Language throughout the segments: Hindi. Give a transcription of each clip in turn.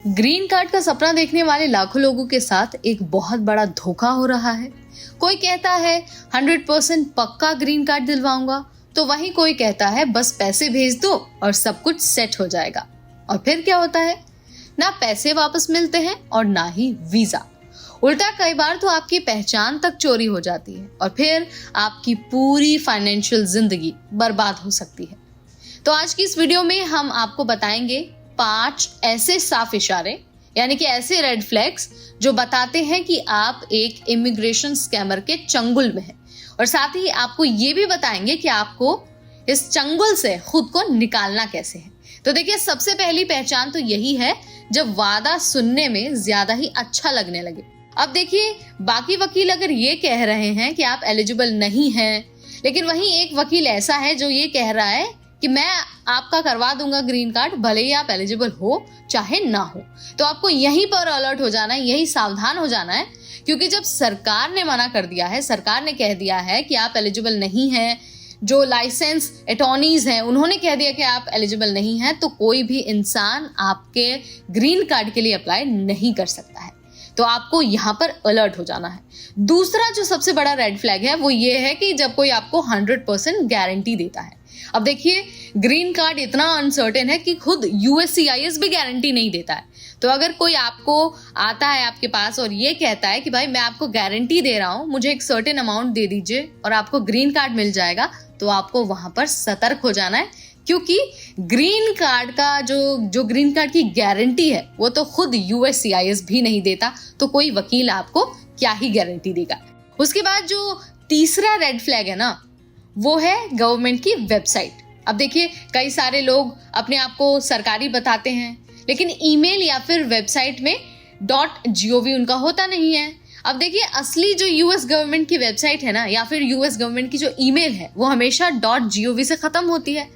ग्रीन कार्ड का सपना देखने वाले लाखों लोगों के साथ एक बहुत बड़ा धोखा हो रहा है। कोई कहता है 100% पक्का ग्रीन कार्ड दिलवाऊंगा, तो वहीं कोई कहता है बस पैसे भेज दो और सब कुछ सेट हो जाएगा। और फिर क्या होता है, ना पैसे वापस मिलते हैं और ना ही वीजा। उल्टा कई बार तो आपकी पहचान तक चोरी हो जाती है और फिर आपकी पूरी फाइनेंशियल जिंदगी बर्बाद हो सकती है। तो आज की इस वीडियो में हम आपको बताएंगे 5 ऐसे साफ इशारे, यानी कि ऐसे रेड फ्लैग्स जो बताते हैं कि आप एक इमिग्रेशन स्कैमर के चंगुल में हैं। और साथ ही आपको ये भी बताएंगे कि आपको इस चंगुल से खुद को निकालना कैसे है। तो देखिए, सबसे पहली पहचान तो यही है जब वादा सुनने में ज्यादा ही अच्छा लगने लगे। अब देखिए, बाकी वकील अगर ये कह रहे हैं कि आप एलिजिबल नहीं हैं, लेकिन वहीं एक वकील ऐसा है जो ये कह रहा है कि मैं आपका करवा दूंगा ग्रीन कार्ड, भले ही आप एलिजिबल हो चाहे ना हो। तो आपको यहीं पर अलर्ट हो जाना है, यही सावधान हो जाना है, क्योंकि जब सरकार ने मना कर दिया है, सरकार ने कह दिया है कि आप एलिजिबल नहीं हैं, जो लाइसेंस अटॉर्नीज हैं उन्होंने कह दिया कि आप एलिजिबल नहीं हैं, तो कोई भी इंसान आपके ग्रीन कार्ड के लिए अप्लाई नहीं कर सकता है। तो आपको यहाँ पर अलर्ट हो जाना है। दूसरा जो सबसे बड़ा रेड फ्लैग है वो ये है कि जब कोई आपको 100% गारंटी देता है। अब देखिए, ग्रीन कार्ड इतना अनसर्टेन है कि खुद USCIS भी गारंटी नहीं देता है। तो अगर कोई आपको आता है आपके पास और ये कहता है कि भाई मैं आपको गारंटी दे रहा हूं, मुझे एक सर्टेन अमाउंट दे दीजिए और आपको ग्रीन कार्ड मिल जाएगा, तो आपको वहां पर सतर्क हो जाना है, क्योंकि ग्रीन कार्ड का जो ग्रीन कार्ड की गारंटी है वो तो खुद USCIS भी नहीं देता, तो कोई वकील आपको क्या ही गारंटी देगा। उसके बाद जो तीसरा रेड फ्लैग है ना, वो है गवर्नमेंट की वेबसाइट। अब देखिए, कई सारे लोग अपने आप को सरकारी बताते हैं, लेकिन ईमेल या फिर वेबसाइट में .gov उनका होता नहीं है। अब देखिए, असली जो यूएस गवर्नमेंट की वेबसाइट है ना, या फिर यूएस गवर्नमेंट की जो ईमेल है, वो हमेशा .gov से खत्म होती है।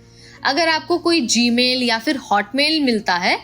अगर आपको कोई जीमेल या फिर हॉटमेल मिलता है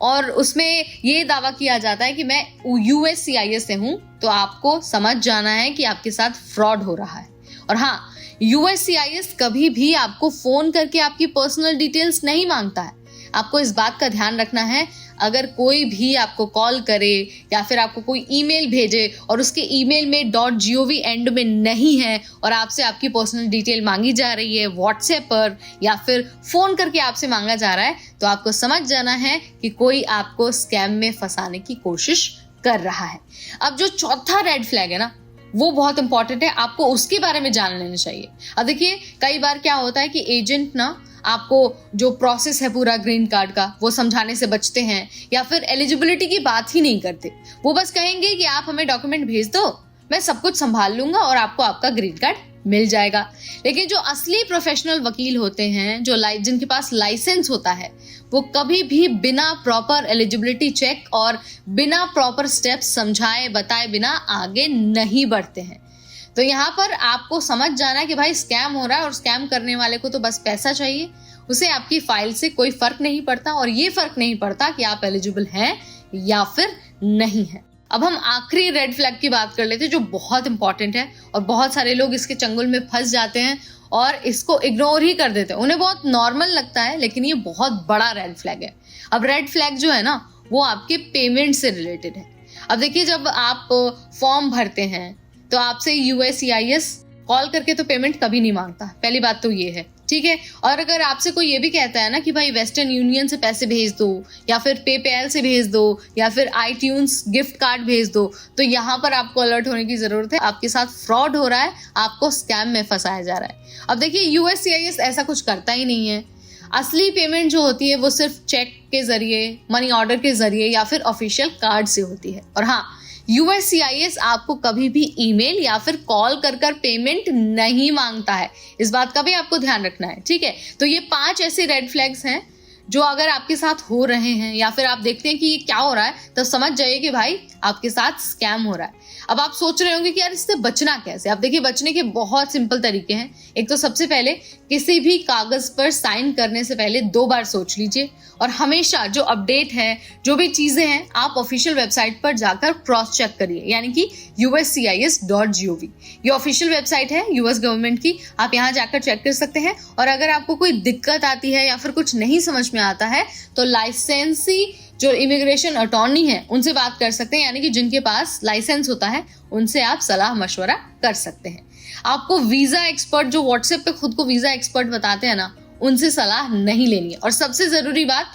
और उसमें ये दावा किया जाता है कि मैं USCIS से हूं, तो आपको समझ जाना है कि आपके साथ फ्रॉड हो रहा है। और हाँ, USCIS कभी भी आपको फोन करके आपकी पर्सनल डिटेल्स नहीं मांगता है। आपको इस बात का ध्यान रखना है, अगर कोई भी आपको कॉल करे या फिर आपको कोई ईमेल भेजे और उसके ईमेल में .gov एंड में नहीं है और आपसे आपकी पर्सनल डिटेल मांगी जा रही है व्हाट्सएप पर या फिर फोन करके आपसे मांगा जा रहा है, तो आपको समझ जाना है कि कोई आपको स्कैम में फंसाने की कोशिश कर रहा है। अब जो चौथा रेड फ्लैग है ना, वो बहुत इंपॉर्टेंट है, आपको उसके बारे में जान लेना चाहिए। अब देखिए, कई बार क्या होता है कि एजेंट ना आपको जो प्रोसेस है पूरा ग्रीन कार्ड का वो समझाने से बचते हैं या फिर एलिजिबिलिटी की बात ही नहीं करते। वो बस कहेंगे कि आप हमें डॉक्यूमेंट भेज दो, मैं सब कुछ संभाल लूंगा और आपको आपका ग्रीन कार्ड मिल जाएगा। लेकिन जो असली प्रोफेशनल वकील होते हैं, जिनके पास लाइसेंस होता है, वो कभी भी बिना प्रॉपर एलिजिबिलिटी चेक और बिना प्रॉपर स्टेप्स समझाए बताए बिना आगे नहीं बढ़ते हैं। तो यहाँ पर आपको समझ जाना है कि भाई स्कैम हो रहा है और स्कैम करने वाले को तो बस पैसा चाहिए, उसे आपकी फाइल से कोई फर्क नहीं पड़ता और ये फर्क नहीं पड़ता कि आप एलिजिबल हैं या फिर नहीं है। अब हम आखिरी रेड फ्लैग की बात कर लेते हैं जो बहुत इंपॉर्टेंट है और बहुत सारे लोग इसके चंगुल में फंस जाते हैं और इसको इग्नोर ही कर देते हैं। उन्हें बहुत नॉर्मल लगता है, लेकिन ये बहुत बड़ा रेड फ्लैग है। अब रेड फ्लैग जो है ना, वो आपके पेमेंट से रिलेटेड है। अब देखिए, जब आप फॉर्म भरते हैं तो आपसे USCIS कॉल करके तो पेमेंट कभी नहीं मांगता, पहली बात तो ये है, ठीक है। और अगर आपसे कोई ये भी कहता है ना कि भाई वेस्टर्न यूनियन से पैसे भेज दो या फिर पेपैल से भेज दो या फिर iTunes गिफ्ट कार्ड भेज दो, तो यहाँ पर आपको अलर्ट होने की जरूरत है। आपके साथ फ्रॉड हो रहा है, आपको स्कैम में फंसाया जा रहा है। अब देखिए, USCIS ऐसा कुछ करता ही नहीं है। असली पेमेंट जो होती है वो सिर्फ चेक के जरिए, मनी ऑर्डर के जरिए या फिर ऑफिशियल कार्ड से होती है। और हाँ, USCIS आपको कभी भी ईमेल या फिर कॉल कर पेमेंट नहीं मांगता है, इस बात का भी आपको ध्यान रखना है, ठीक है। तो ये 5 ऐसे रेड फ्लैग्स हैं जो अगर आपके साथ हो रहे हैं या फिर आप देखते हैं कि ये क्या हो रहा है, तो समझ जाइए कि भाई आपके साथ स्कैम हो रहा है। अब आप सोच रहे होंगे कि यार इससे बचना कैसे। अब देखिए, बचने के बहुत सिंपल तरीके हैं। एक तो सबसे पहले किसी भी कागज पर साइन करने से पहले 2 बार सोच लीजिए और हमेशा जो अपडेट है, जो भी चीजें हैं, आप ऑफिशियल वेबसाइट पर जाकर क्रॉस चेक करिए, यानी कि USCIS.gov। ये ऑफिशियल वेबसाइट है यूएस गवर्नमेंट की, आप यहाँ जाकर चेक कर सकते हैं। और अगर आपको कोई दिक्कत आती है या फिर कुछ नहीं समझ में आता है, तो लाइसेंसी जो इमिग्रेशन अटॉर्नी है उनसे बात कर सकते हैं, यानी कि जिनके पास लाइसेंस होता है उनसे आप सलाह मशवरा कर सकते हैं। आपको वीजा एक्सपर्ट, जो व्हाट्सएप पे खुद को वीजा एक्सपर्ट बताते हैं ना, उनसे सलाह नहीं लेनी है। और सबसे जरूरी बात,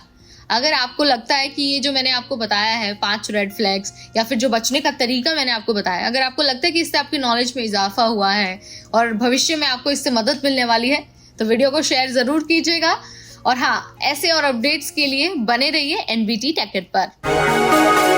अगर आपको लगता है कि ये जो मैंने आपको बताया है 5 रेड फ्लैग्स या फिर जो बचने का तरीका मैंने आपको बताया, अगर आपको लगता है कि इससे आपकी नॉलेज में इजाफा हुआ है और भविष्य में आपको इससे मदद मिलने वाली है, तो वीडियो को शेयर जरूर कीजिएगा। और हाँ, ऐसे और अपडेट्स के लिए बने रहिए NBT टेक इट पर।